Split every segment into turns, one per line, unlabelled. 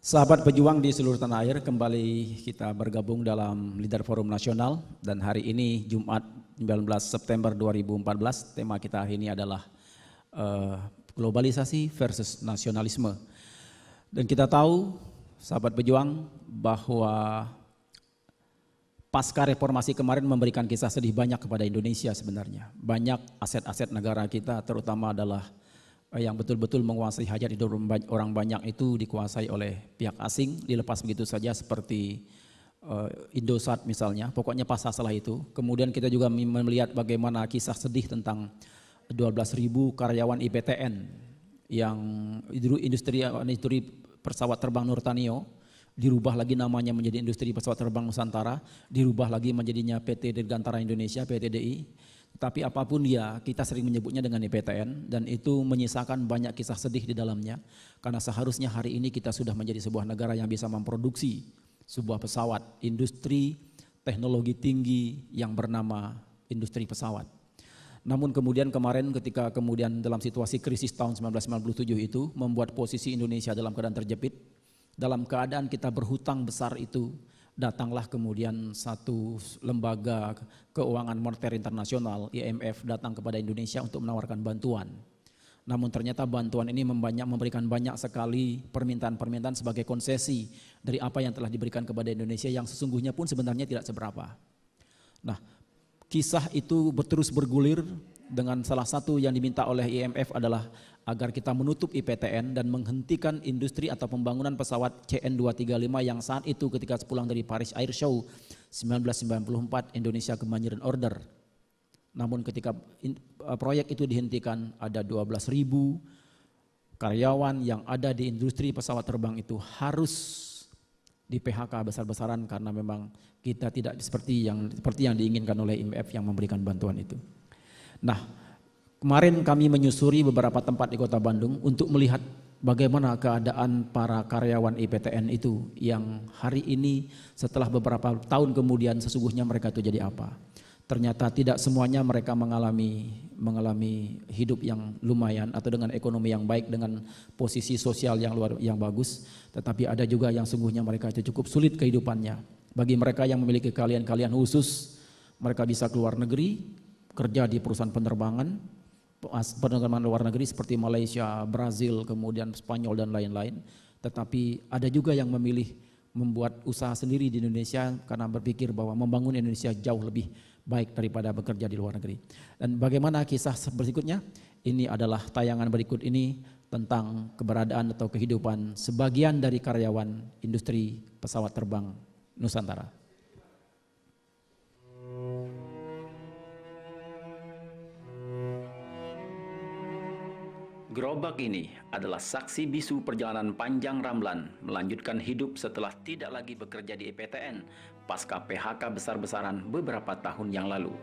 Sahabat pejuang di seluruh tanah air, kembali kita bergabung dalam Leader Forum Nasional dan hari ini Jumat 19 September 2014 tema kita hari ini adalah globalisasi versus nasionalisme. Dan kita tahu sahabat pejuang bahwa pasca reformasi kemarin memberikan kisah sedih banyak kepada Indonesia sebenarnya. Banyak aset-aset negara kita terutama adalah yang betul-betul menguasai hajat hidup orang banyak itu dikuasai oleh pihak asing, dilepas begitu saja seperti Indosat misalnya, pokoknya pas salah itu. Kemudian kita juga melihat bagaimana kisah sedih tentang 12.000 karyawan IPTN yang industri pesawat terbang Nurtanio, dirubah lagi namanya menjadi industri pesawat terbang Nusantara, dirubah lagi menjadinya PT Dirgantara Indonesia, PTDI. Tapi apapun dia, kita sering menyebutnya dengan IPTN dan itu menyisakan banyak kisah sedih di dalamnya. Karena seharusnya hari ini kita sudah menjadi sebuah negara yang bisa memproduksi sebuah pesawat, industri teknologi tinggi yang bernama industri pesawat. Namun kemudian kemarin ketika kemudian dalam situasi krisis tahun 1997 itu membuat posisi Indonesia dalam keadaan terjepit, dalam keadaan kita berhutang besar itu, datanglah kemudian satu lembaga keuangan moneter internasional IMF datang kepada Indonesia untuk menawarkan bantuan. Namun ternyata bantuan ini memberikan banyak sekali permintaan-permintaan sebagai konsesi dari apa yang telah diberikan kepada Indonesia yang sesungguhnya pun sebenarnya tidak seberapa. Nah, kisah itu terus bergulir dengan salah satu yang diminta oleh IMF adalah agar kita menutup IPTN dan menghentikan industri atau pembangunan pesawat CN235 yang saat itu ketika pulang dari Paris Air Show 1994 Indonesia kebanjiran order. Namun ketika proyek itu dihentikan ada 12.000 karyawan yang ada di industri pesawat terbang itu harus di PHK besar-besaran karena memang kita tidak seperti yang diinginkan oleh IMF yang memberikan bantuan itu. Nah, kemarin kami menyusuri beberapa tempat di Kota Bandung untuk melihat bagaimana keadaan para karyawan IPTN itu yang hari ini setelah beberapa tahun kemudian sesungguhnya mereka itu jadi apa. Ternyata tidak semuanya mereka mengalami hidup yang lumayan atau dengan ekonomi yang baik, dengan posisi sosial yang bagus, tetapi ada juga yang sungguhnya mereka itu cukup sulit kehidupannya. Bagi mereka yang memiliki keahlian-keahlian khusus, mereka bisa keluar negeri, kerja di perusahaan penerbangan luar negeri seperti Malaysia, Brazil, kemudian Spanyol dan lain-lain. Tetapi ada juga yang memilih membuat usaha sendiri di Indonesia karena berpikir bahwa membangun Indonesia jauh lebih baik daripada bekerja di luar negeri. Dan bagaimana kisah berikutnya? Ini adalah tayangan berikut ini tentang keberadaan atau kehidupan sebagian dari karyawan industri pesawat terbang Nusantara.
Gerobak ini adalah saksi bisu perjalanan panjang Ramlan melanjutkan hidup setelah tidak lagi bekerja di IPTN pasca PHK besar-besaran beberapa tahun yang lalu.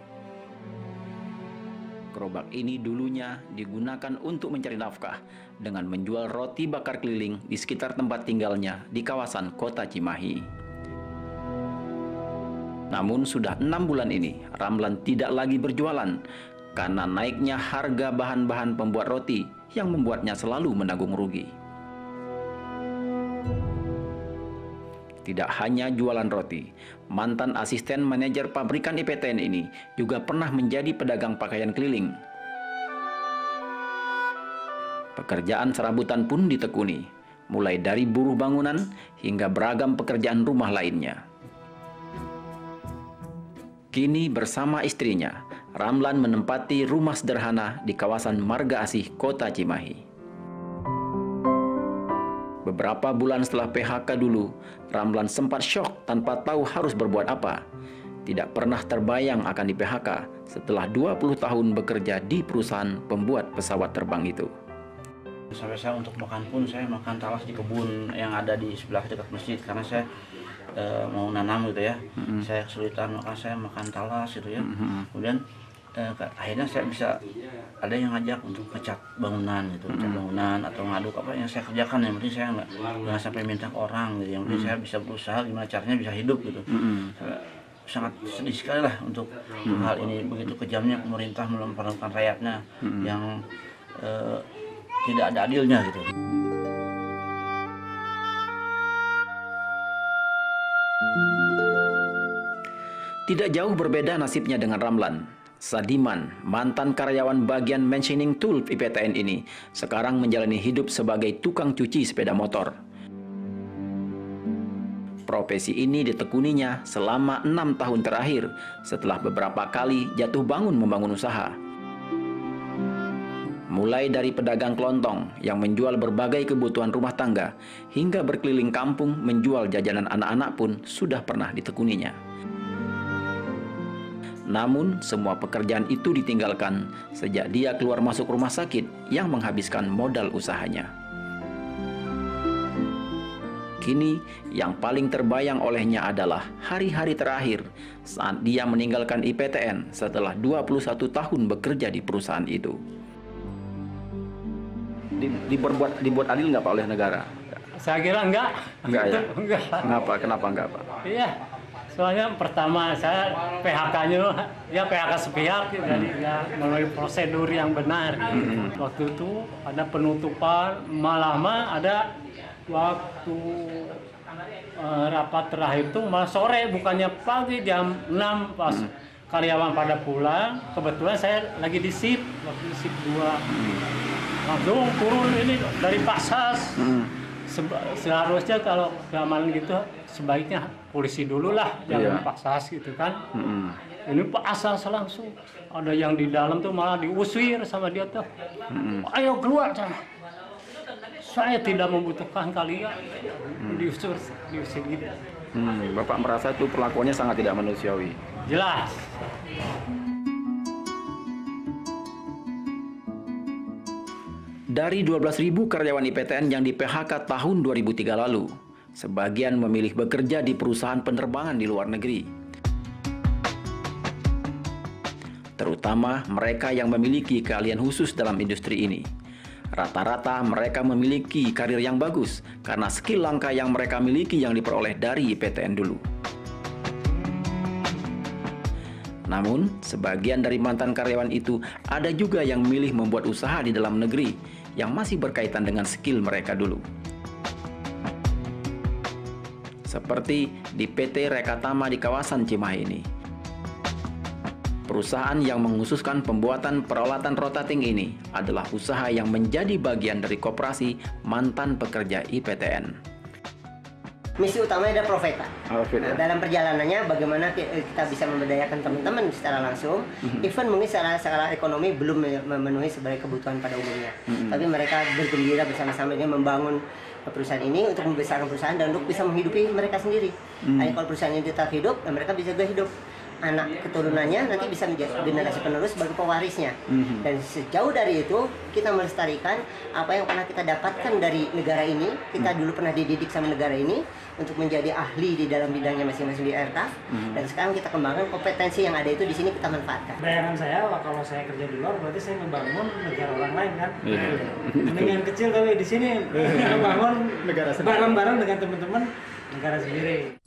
Gerobak ini dulunya digunakan untuk mencari nafkah dengan menjual roti bakar keliling di sekitar tempat tinggalnya di kawasan Kota Cimahi. Namun sudah 6 bulan ini Ramlan tidak lagi berjualan karena naiknya harga bahan-bahan pembuat roti yang membuatnya selalu menanggung rugi. Tidak hanya jualan roti, mantan asisten manajer pabrikan IPTN ini juga pernah menjadi pedagang pakaian keliling. Pekerjaan serabutan pun ditekuni, mulai dari buruh bangunan hingga beragam pekerjaan rumah lainnya. Kini bersama istrinya, Ramlan menempati rumah sederhana di kawasan Marga Asih, Kota Cimahi. Beberapa bulan setelah PHK dulu, Ramlan sempat syok tanpa tahu harus berbuat apa. Tidak pernah terbayang akan di PHK setelah 20 tahun bekerja di perusahaan pembuat pesawat terbang itu.
Sampai saya untuk makan pun saya makan talas di kebun yang ada di sebelah dekat masjid karena saya mau nanam gitu ya. Saya kesulitan maka saya makan talas gitu ya. Kemudian akhirnya saya bisa ada yang ngajak untuk ngecat bangunan gitu, ngecat bangunan atau ngaduk apa yang saya kerjakan. Yang penting saya nggak sampai minta ke orang gitu. Yang penting saya bisa berusaha gimana caranya bisa hidup gitu. Sangat sedih sekali lah untuk hal ini, begitu kejamnya pemerintah memperlakukan rakyatnya yang tidak ada adilnya gitu.
Tidak jauh berbeda nasibnya dengan Ramlan. Sadiman, mantan karyawan bagian machining tool IPTN ini, sekarang menjalani hidup sebagai tukang cuci sepeda motor. Profesi ini ditekuninya selama 6 tahun terakhir setelah beberapa kali jatuh bangun membangun usaha. Mulai dari pedagang kelontong yang menjual berbagai kebutuhan rumah tangga hingga berkeliling kampung menjual jajanan anak-anak pun sudah pernah ditekuninya. Namun semua pekerjaan itu ditinggalkan sejak dia keluar masuk rumah sakit yang menghabiskan modal usahanya. Kini yang paling terbayang olehnya adalah hari-hari terakhir saat dia meninggalkan IPTN setelah 21 tahun bekerja di perusahaan itu. Dibuat adil nggak Pak oleh negara?
Saya kira enggak.
Enggak ya?
Enggak.
Kenapa enggak Pak?
Iya. Soalnya pertama saya PHK-nya ya PHK sepihak, jadi ya melalui prosedur yang benar. Waktu itu ada penutupan, malah ada waktu rapat terakhir itu malah sore, bukannya pagi jam 6 pas karyawan pada pulang. Kebetulan saya lagi di shift, waktu di shift 2. Langsung turun ini dari Paksas. Seharusnya kalau keamanan gitu sebaiknya polisi dulu lah, jangan Paksas gitu kan. Ini Paksas langsung. Ada yang di dalam tuh malah diusir sama dia tuh. Ayo keluar sana. Saya tidak membutuhkan kalian. Diusir gitu.
Bapak merasa itu perlakuannya sangat tidak manusiawi.
Jelas.
Dari 12.000 karyawan IPTN yang di PHK tahun 2003 lalu, sebagian memilih bekerja di perusahaan penerbangan di luar negeri. Terutama mereka yang memiliki keahlian khusus dalam industri ini. Rata-rata mereka memiliki karir yang bagus karena skill langka yang mereka miliki yang diperoleh dari IPTN dulu. Namun, sebagian dari mantan karyawan itu ada juga yang memilih membuat usaha di dalam negeri yang masih berkaitan dengan skill mereka dulu. Seperti di PT Rekatama di kawasan Cimahi ini. Perusahaan yang mengkhususkan pembuatan peralatan rotating ini adalah usaha yang menjadi bagian dari koperasi mantan pekerja IPTN.
Misi utamanya adalah Profeta. Nah, dalam perjalanannya bagaimana kita bisa memberdayakan teman-teman secara langsung, even mungkin secara ekonomi belum memenuhi sebagai kebutuhan pada umumnya. Tapi mereka bergembira bersama-sama dengan membangun perusahaan ini untuk membesarkan perusahaan dan untuk bisa menghidupi mereka sendiri. Hanya kalau perusahaan ini tetap hidup, dan mereka bisa juga hidup. Anak keturunannya nanti bisa menjadi generasi penerus sebagai pewarisnya. Dan sejauh dari itu kita melestarikan apa yang pernah kita dapatkan dari negara ini. Kita dulu pernah dididik sama negara ini untuk menjadi ahli di dalam bidangnya masing-masing di aircraft. Dan sekarang kita kembangkan kompetensi yang ada itu di sini kita manfaatkan.
Bayangan saya kalau saya kerja di luar berarti saya membangun negara orang lain kan. Dengan kecil tapi di sini membangun negara bareng-bareng dengan teman-teman negara sendiri.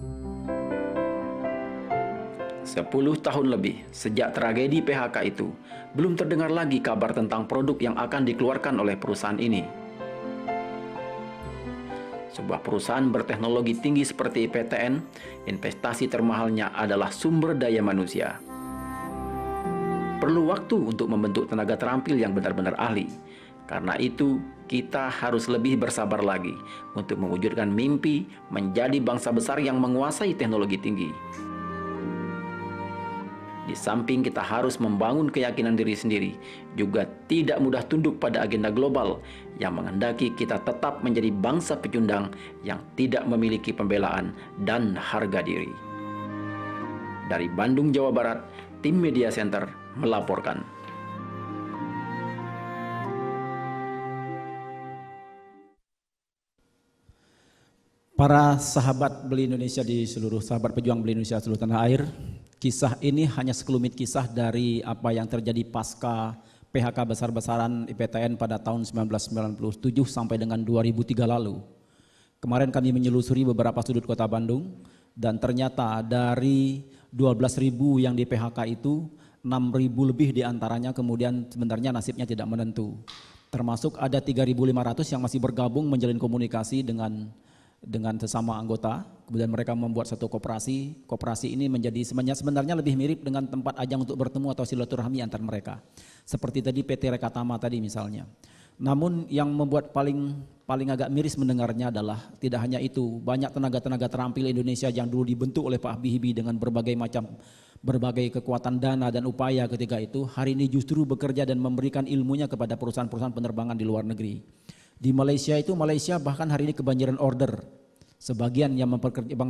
10 tahun lebih sejak tragedi PHK itu, belum terdengar lagi kabar tentang produk yang akan dikeluarkan oleh perusahaan ini. Sebuah perusahaan berteknologi tinggi seperti IPTN, investasi termahalnya adalah sumber daya manusia. Perlu waktu untuk membentuk tenaga terampil yang benar-benar ahli. Karena itu, kita harus lebih bersabar lagi untuk mewujudkan mimpi menjadi bangsa besar yang menguasai teknologi tinggi. Di samping kita harus membangun keyakinan diri sendiri, juga tidak mudah tunduk pada agenda global yang menghendaki kita tetap menjadi bangsa pecundang yang tidak memiliki pembelaan dan harga diri. Dari Bandung, Jawa Barat, tim Media Center melaporkan.
Para sahabat Beli Indonesia di seluruh, sahabat pejuang Beli Indonesia seluruh tanah air, kisah ini hanya sekelumit kisah dari apa yang terjadi pasca PHK besar-besaran IPTN pada tahun 1997 sampai dengan 2003 lalu. Kemarin kami menyelusuri beberapa sudut kota Bandung dan ternyata dari 12.000 yang di PHK itu 6.000 lebih diantaranya kemudian sebenarnya nasibnya tidak menentu. Termasuk ada 3.500 yang masih bergabung menjalin komunikasi dengan sesama anggota Kemudian mereka membuat satu koperasi. Koperasi ini menjadi sebenarnya lebih mirip dengan tempat ajang untuk bertemu atau silaturahmi antar mereka. Seperti tadi PT Rekatama tadi misalnya. Namun yang membuat paling agak miris mendengarnya adalah tidak hanya itu, banyak tenaga-tenaga terampil Indonesia yang dulu dibentuk oleh Pak Habibie dengan berbagai kekuatan dana dan upaya ketika itu, hari ini justru bekerja dan memberikan ilmunya kepada perusahaan-perusahaan penerbangan di luar negeri. Di Malaysia bahkan hari ini kebanjiran order. Sebagian yang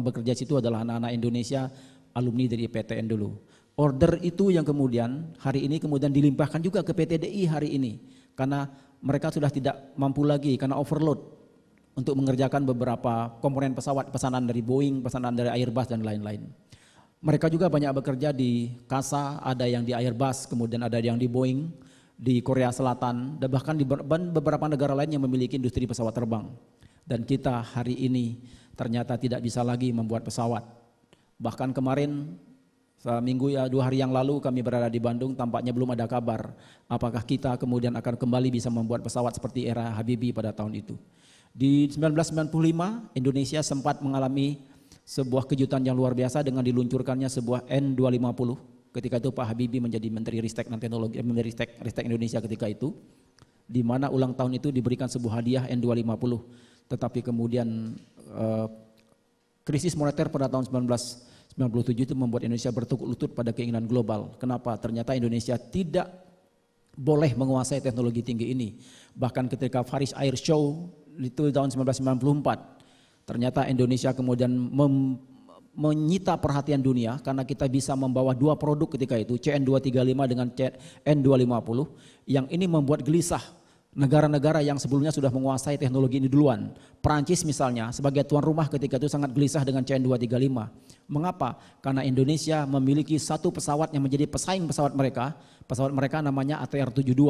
bekerja situ adalah anak-anak Indonesia, alumni dari PTN dulu. Order itu yang kemudian hari ini dilimpahkan juga ke PTDI hari ini, karena mereka sudah tidak mampu lagi karena overload untuk mengerjakan beberapa komponen pesawat, pesanan dari Boeing, pesanan dari Airbus dan lain-lain. Mereka juga banyak bekerja di KASA, ada yang di Airbus, kemudian ada yang di Boeing, di Korea Selatan, dan bahkan di beberapa negara lain yang memiliki industri pesawat terbang. Dan kita hari ini ternyata tidak bisa lagi membuat pesawat. Bahkan kemarin, seminggu 2 hari yang lalu kami berada di Bandung, tampaknya belum ada kabar apakah kita kemudian akan kembali bisa membuat pesawat seperti era Habibie pada tahun itu. Di 1995 Indonesia sempat mengalami sebuah kejutan yang luar biasa dengan diluncurkannya sebuah N250. Ketika itu Pak Habibie menjadi Menteri Ristek dan Teknologi, Menteri Ristek Indonesia ketika itu, di mana ulang tahun itu diberikan sebuah hadiah N250. Tetapi kemudian krisis moneter pada tahun 1997 itu membuat Indonesia bertekuk lutut pada keinginan global. Kenapa? Ternyata Indonesia tidak boleh menguasai teknologi tinggi ini. Bahkan ketika Paris Air Show itu tahun 1994, ternyata Indonesia kemudian menyita perhatian dunia karena kita bisa membawa 2 produk ketika itu, CN235 dengan N250, yang ini membuat gelisah negara-negara yang sebelumnya sudah menguasai teknologi ini duluan. Perancis misalnya sebagai tuan rumah ketika itu sangat gelisah dengan CN235. Mengapa? Karena Indonesia memiliki satu pesawat yang menjadi pesaing pesawat mereka. Pesawat mereka namanya ATR-72.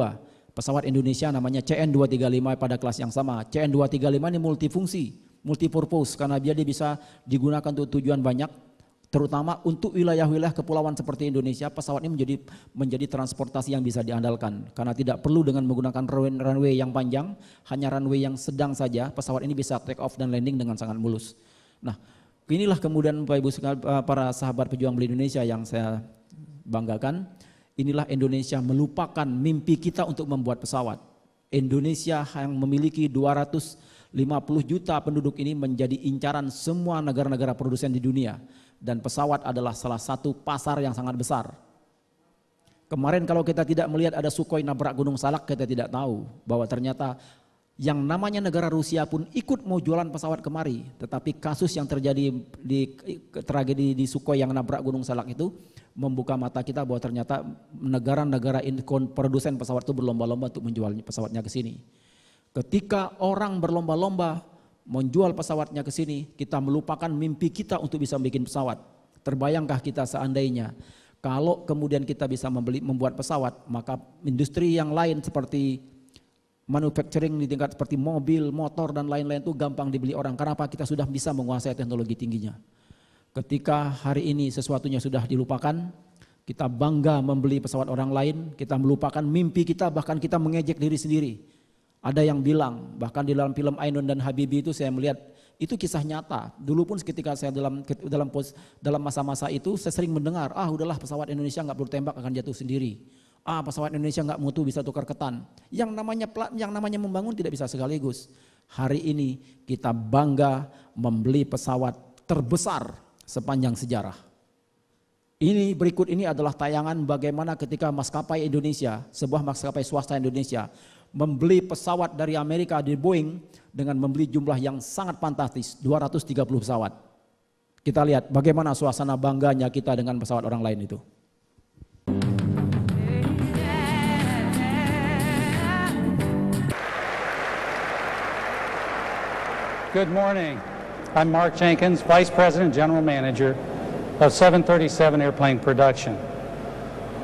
Pesawat Indonesia namanya CN235 pada kelas yang sama. CN235 ini multifungsi, multipurpose, karena dia bisa digunakan untuk tujuan banyak. Terutama untuk wilayah-wilayah kepulauan seperti Indonesia, pesawat ini menjadi transportasi yang bisa diandalkan. Karena tidak perlu dengan menggunakan runway yang panjang, hanya runway yang sedang saja, pesawat ini bisa take off dan landing dengan sangat mulus. Nah, inilah kemudian Bapak Ibu para sahabat pejuang beli Indonesia yang saya banggakan. Inilah Indonesia melupakan mimpi kita untuk membuat pesawat. Indonesia yang memiliki 250 juta penduduk ini menjadi incaran semua negara-negara produsen di dunia. Dan pesawat adalah salah satu pasar yang sangat besar. Kemarin kalau kita tidak melihat ada Sukhoi nabrak Gunung Salak, kita tidak tahu bahwa ternyata yang namanya negara Rusia pun ikut mau jualan pesawat kemari. Tetapi kasus yang terjadi di tragedi di Sukhoi yang nabrak Gunung Salak itu membuka mata kita bahwa ternyata negara-negara produsen pesawat itu berlomba-lomba untuk menjual pesawatnya ke sini. Ketika orang berlomba-lomba menjual pesawatnya ke sini, kita melupakan mimpi kita untuk bisa bikin pesawat. Terbayangkah kita seandainya kalau kemudian kita bisa membuat pesawat, maka industri yang lain seperti manufacturing di tingkat seperti mobil, motor dan lain-lain itu gampang dibeli orang. Kenapa? Kita sudah bisa menguasai teknologi tingginya. Ketika hari ini sesuatunya sudah dilupakan, kita bangga membeli pesawat orang lain, kita melupakan mimpi kita, bahkan kita mengejek diri sendiri. Ada yang bilang, bahkan di dalam film Ainun dan Habibie itu saya melihat itu kisah nyata. Dulu pun ketika saya dalam masa-masa itu saya sering mendengar, udahlah pesawat Indonesia nggak perlu tembak akan jatuh sendiri. Pesawat Indonesia nggak mutu bisa tukar ketan. Yang namanya membangun tidak bisa sekaligus. Hari ini kita bangga membeli pesawat terbesar sepanjang sejarah. Berikut ini adalah tayangan bagaimana ketika maskapai Indonesia, sebuah maskapai swasta Indonesia membeli pesawat dari Amerika di Boeing dengan membeli jumlah yang sangat fantastis, 230 pesawat. Kita lihat bagaimana suasana bangganya kita dengan pesawat orang lain itu.
Good morning. I'm Mark Jenkins, Vice President and General Manager of 737 Airplane Production.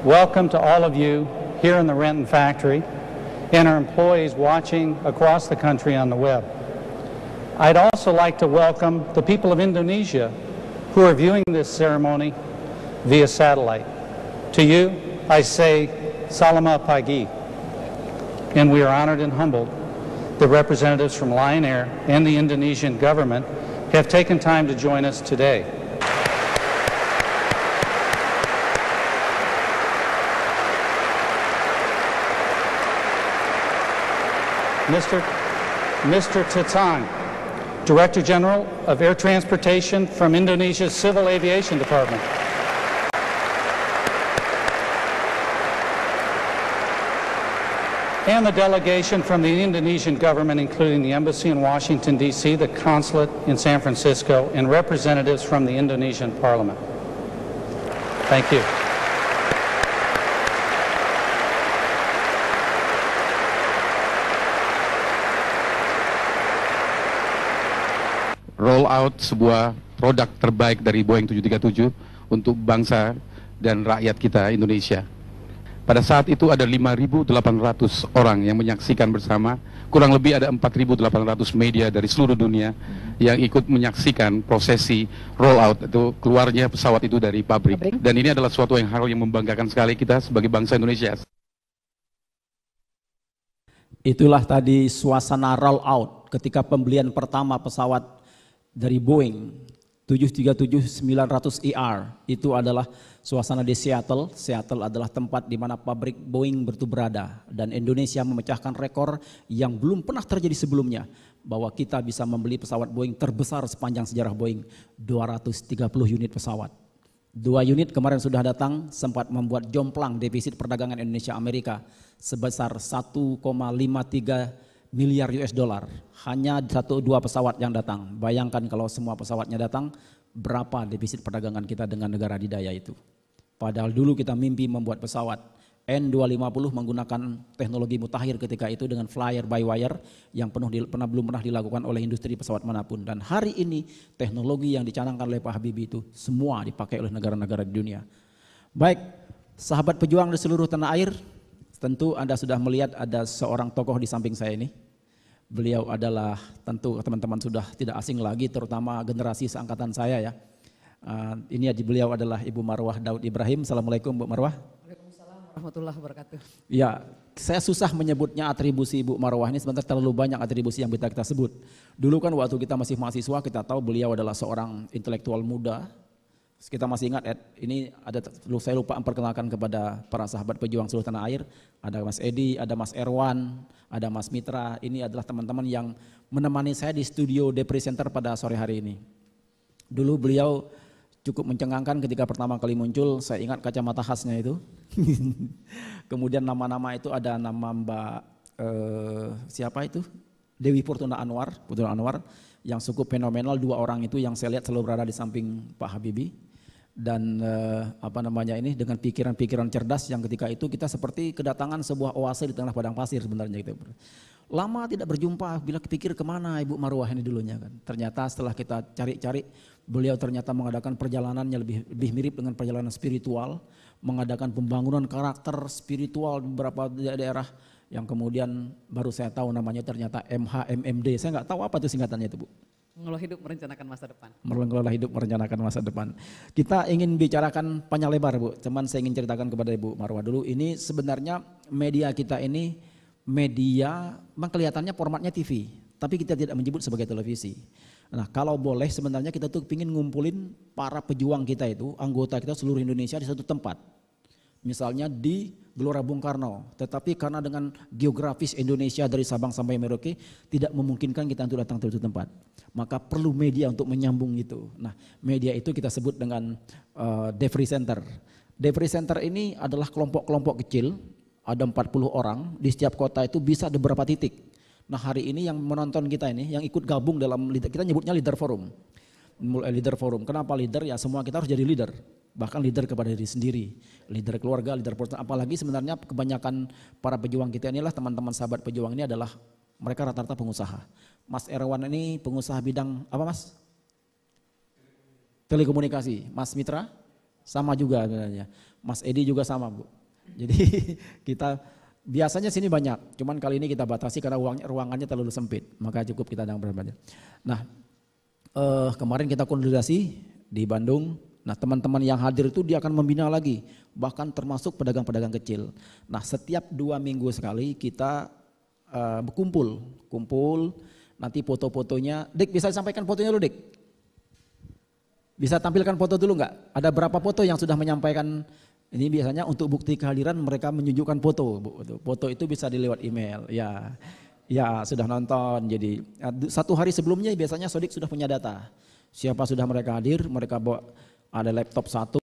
Welcome to all of you here in the Renton factory and our employees watching across the country on the web. I'd also like to welcome the people of Indonesia who are viewing this ceremony via satellite. To you, I say, Selamat pagi. And we are honored and humbled that representatives from Lion Air and the Indonesian government have taken time to join us today. Mr. Tatang, Director General of Air Transportation from Indonesia's Civil Aviation Department. And the delegation from the Indonesian government, including the embassy in Washington, D.C., the consulate in San Francisco, and representatives from the Indonesian parliament. Thank you.
Roll out sebuah produk terbaik dari Boeing 737 untuk bangsa dan rakyat kita Indonesia. Pada saat itu ada 5.800 orang yang menyaksikan bersama, kurang lebih ada 4.800 media dari seluruh dunia yang ikut menyaksikan prosesi roll out, itu keluarnya pesawat itu dari pabrik. Dan ini adalah suatu hal yang membanggakan sekali kita sebagai bangsa Indonesia.
Itulah tadi suasana roll out ketika pembelian pertama pesawat dari Boeing 737-900ER. Itu adalah suasana di Seattle. Seattle adalah tempat di mana pabrik Boeing berada, dan Indonesia memecahkan rekor yang belum pernah terjadi sebelumnya, bahwa kita bisa membeli pesawat Boeing terbesar sepanjang sejarah Boeing, 230 unit pesawat. 2 unit kemarin sudah datang, sempat membuat jomplang defisit perdagangan Indonesia-Amerika sebesar 1,53 miliar US dollar. Hanya 1-2 pesawat yang datang. Bayangkan kalau semua pesawatnya datang, berapa defisit perdagangan kita dengan negara adidaya itu. Padahal dulu kita mimpi membuat pesawat N250 menggunakan teknologi mutakhir ketika itu dengan flyer by wire yang belum pernah dilakukan oleh industri pesawat manapun. Dan hari ini teknologi yang dicanangkan oleh Pak Habibie itu semua dipakai oleh negara-negara di dunia. Baik, sahabat pejuang di seluruh tanah air, tentu Anda sudah melihat ada seorang tokoh di samping saya ini. Beliau adalah, tentu teman-teman sudah tidak asing lagi, terutama generasi seangkatan saya ya. Ini beliau adalah Ibu Marwah Daud Ibrahim. Assalamualaikum Bu Marwah.
Waalaikumsalam warahmatullahi wabarakatuh.
Ya, saya susah menyebutnya atribusi Ibu Marwah ini, sebenarnya terlalu banyak atribusi yang kita sebut. Dulu kan waktu kita masih mahasiswa, kita tahu beliau adalah seorang intelektual muda. Kita masih ingat, ini ada, saya lupa memperkenalkan kepada para sahabat pejuang seluruh tanah air. Ada Mas Edi, ada Mas Erwan, ada Mas Mitra. Ini adalah teman-teman yang menemani saya di studio Depri Center pada sore hari ini. Dulu beliau cukup mencengangkan ketika pertama kali muncul, saya ingat kacamata khasnya itu. Kemudian nama-nama itu ada nama Mbak siapa itu? Dewi Fortuna Anwar, yang cukup fenomenal. 2 orang itu yang saya lihat selalu berada di samping Pak Habibie. Dan dengan pikiran-pikiran cerdas yang ketika itu kita seperti kedatangan sebuah oase di tengah padang pasir sebenarnya gitu. Lama tidak berjumpa, bila pikir kemana Ibu Marwah ini dulunya kan. Ternyata setelah kita cari-cari, beliau ternyata mengadakan perjalanannya lebih mirip dengan perjalanan spiritual, mengadakan pembangunan karakter spiritual di beberapa daerah yang kemudian baru saya tahu namanya ternyata MHMMD. Saya nggak tahu apa itu singkatannya itu Bu.
Mengelola hidup merencanakan masa depan.
Mengelola hidup merencanakan masa depan. Kita ingin bicarakan panjang lebar Bu, cuman saya ingin ceritakan kepada Ibu Marwah dulu. Ini sebenarnya media kita ini media, memang kelihatannya formatnya TV, tapi kita tidak menyebut sebagai televisi. Nah kalau boleh sebenarnya kita tuh ingin ngumpulin para pejuang kita itu, anggota kita seluruh Indonesia di satu tempat. Misalnya di Gelora Bung Karno, tetapi karena dengan geografis Indonesia dari Sabang sampai Merauke tidak memungkinkan kita untuk datang ke suatu tempat. Maka perlu media untuk menyambung itu. Nah media itu kita sebut dengan Depri Center. Depri Center ini adalah kelompok-kelompok kecil, ada 40 orang, di setiap kota itu bisa ada beberapa titik. Nah hari ini yang menonton kita ini, yang ikut gabung dalam, kita nyebutnya leader forum. Leader forum, kenapa leader? Ya semua kita harus jadi leader. Bahkan leader kepada diri sendiri, leader keluarga, leader personal. Apalagi sebenarnya kebanyakan para pejuang kita inilah teman-teman sahabat pejuang ini adalah mereka rata-rata pengusaha. Mas Erwan ini pengusaha bidang apa Mas? Telekomunikasi. Mas Mitra sama juga sebenarnya. Mas Edi juga sama Bu. Jadi kita biasanya sini banyak, cuman kali ini kita batasi karena ruangannya terlalu sempit, maka cukup kita datang berbanyak. Nah kemarin kita konsolidasi di Bandung. Nah teman-teman yang hadir itu dia akan membina lagi, bahkan termasuk pedagang-pedagang kecil. Nah setiap 2 minggu sekali kita kumpul, nanti foto-fotonya, Dik bisa disampaikan fotonya dulu Dik? Bisa tampilkan foto dulu nggak? Ada berapa foto yang sudah menyampaikan? Ini biasanya untuk bukti kehadiran mereka menunjukkan foto. Foto itu bisa dilewat email. Ya sudah nonton. Jadi 1 hari sebelumnya biasanya Sodik sudah punya data. Siapa sudah mereka hadir, mereka bawa ada laptop 1.